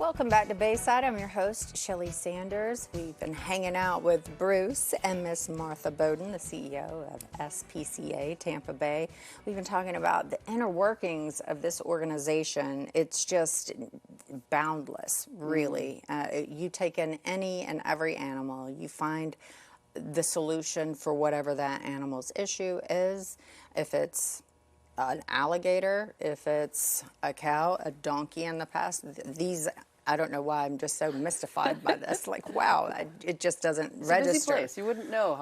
Welcome back to Bayside. I'm your host, Sheli Sanders. We've been hanging out with Bruce and Miss Martha Boden, the CEO of SPCA Tampa Bay. We've been talking about the inner workings of this organization. It's just boundless, really. You take in any and every animal, you find the solution for whatever that animal's issue is. If it's an alligator, if it's a cow, a donkey in the past, I don't know why I'm just so mystified by this. Like, wow, it just doesn't register. It's a busy place. You wouldn't know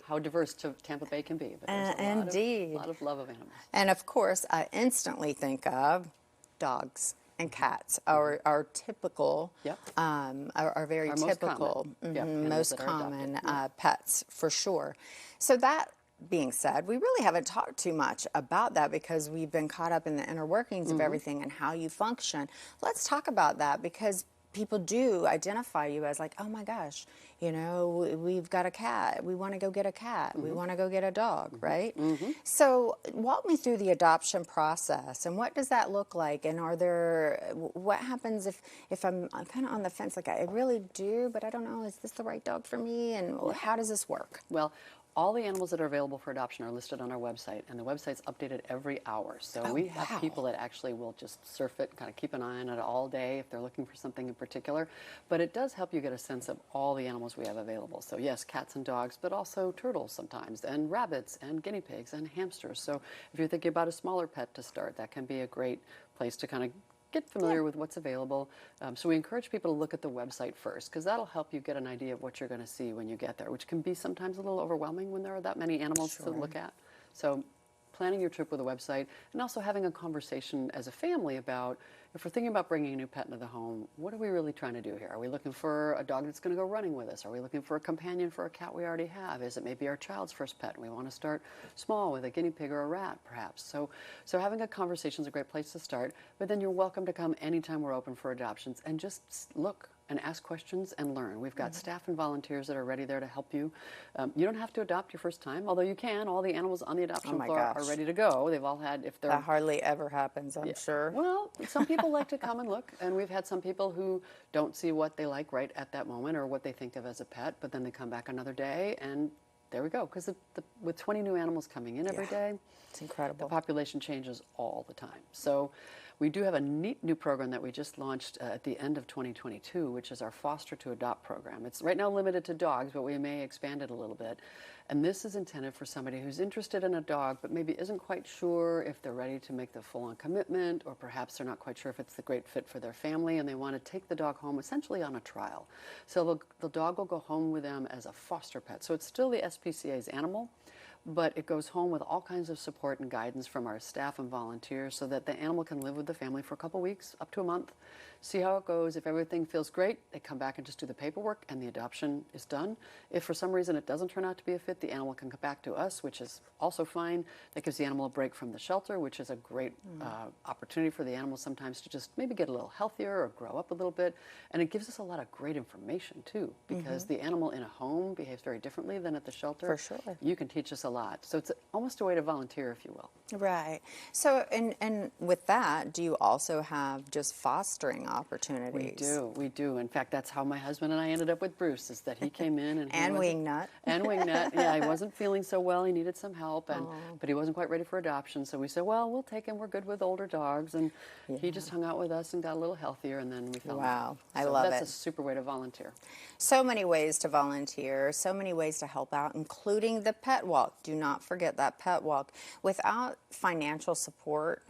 how diverse Tampa Bay can be. But there's a lot of love of animals. And of course, I instantly think of dogs and cats, our typical, our very typical, most common pets, for sure. So that being said, we really haven't talked too much about that because we've been caught up in the inner workings of everything and how you function. Let's talk about that, because people do identify you as like, oh my gosh, you know, we've got a cat, we want to go get a cat, we want to go get a dog, right? So walk me through the adoption process, and what does that look like? And what happens if I'm kind of on the fence, like I really do, but I don't know, is this the right dog for me? And how does this work? Well, all the animals that are available for adoption are listed on our website, and the website's updated every hour. So we have people that actually will just surf it, kind of keep an eye on it all day if they're looking for something in particular. But it does help you get a sense of all the animals we have available. So yes, cats and dogs, but also turtles sometimes, and rabbits, and guinea pigs, and hamsters. So if you're thinking about a smaller pet to start, that can be a great place to kind of get familiar with what's available. So we encourage people to look at the website first, because that'll help you get an idea of what you're going to see when you get there, which can be sometimes a little overwhelming when there are that many animals to look at. So planning your trip with a website, and also having a conversation as a family about, if we're thinking about bringing a new pet into the home, what are we really trying to do here? Are we looking for a dog that's going to go running with us? Are we looking for a companion for a cat we already have? Is it maybe our child's first pet and we want to start small with a guinea pig or a rat, perhaps? So having a conversation is a great place to start, but then you're welcome to come anytime we're open for adoptions and just look and ask questions and learn. We've got staff and volunteers that are ready there to help you. You don't have to adopt your first time, although you can. All the animals on the adoption floor are ready to go. They've all had, if they're... That hardly ever happens, I'm sure. Well, some people like to come and look, and we've had some people who don't see what they like right at that moment or what they think of as a pet, but then they come back another day, and there we go. Because with 20 new animals coming in every day, it's incredible. The population changes all the time. So we do have a neat new program that we just launched at the end of 2022, which is our Foster to Adopt program. It's right now limited to dogs, but we may expand it a little bit. And this is intended for somebody who's interested in a dog, but maybe isn't quite sure if they're ready to make the full-on commitment, or perhaps they're not quite sure if it's the great fit for their family, and they want to take the dog home essentially on a trial. So the dog will go home with them as a foster pet. So it's still the SPCA's animal, but it goes home with all kinds of support and guidance from our staff and volunteers, so that the animal can live with the family for a couple weeks, up to a month, see how it goes. If everything feels great, they come back and just do the paperwork, and the adoption is done. If for some reason it doesn't turn out to be a fit, the animal can come back to us, which is also fine. That gives the animal a break from the shelter, which is a great opportunity for the animal sometimes to just maybe get a little healthier or grow up a little bit. And it gives us a lot of great information, too, because the animal in a home behaves very differently than at the shelter. For sure. You can teach us a lot. So it's almost a way to volunteer, if you will. Right. So, and with that, do you also have just fostering opportunities? We do. In fact, that's how my husband and I ended up with Bruce, is that he came in and Wingnut. And Wingnut. Yeah, he wasn't feeling so well. He needed some help, but he wasn't quite ready for adoption. So we said, well, we'll take him. We're good with older dogs. And he just hung out with us and got a little healthier, and then we fell in love. Wow, I love it. That's a super way to volunteer. So many ways to volunteer, so many ways to help out, including the pet walk. Do not forget that pet walk. Without financial support,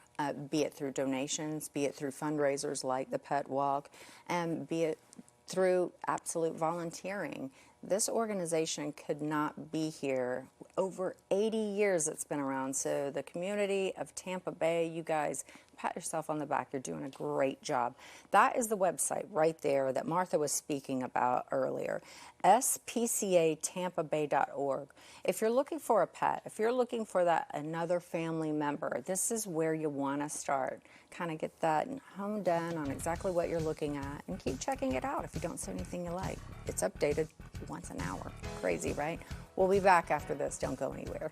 be it through donations, be it through fundraisers like the pet walk, and be it through absolute volunteering, this organization could not be here. Over 80 years it's been around. So the community of Tampa Bay, you guys, pat yourself on the back. You're doing a great job. That is the website right there that Martha was speaking about earlier, spcatampabay.org. If you're looking for a pet, if you're looking for that another family member, this is where you want to start. Kind of get that honed down on exactly what you're looking at, and keep checking it out if you don't see anything you like. It's updated once an hour. Crazy, right? We'll be back after this. Don't go anywhere.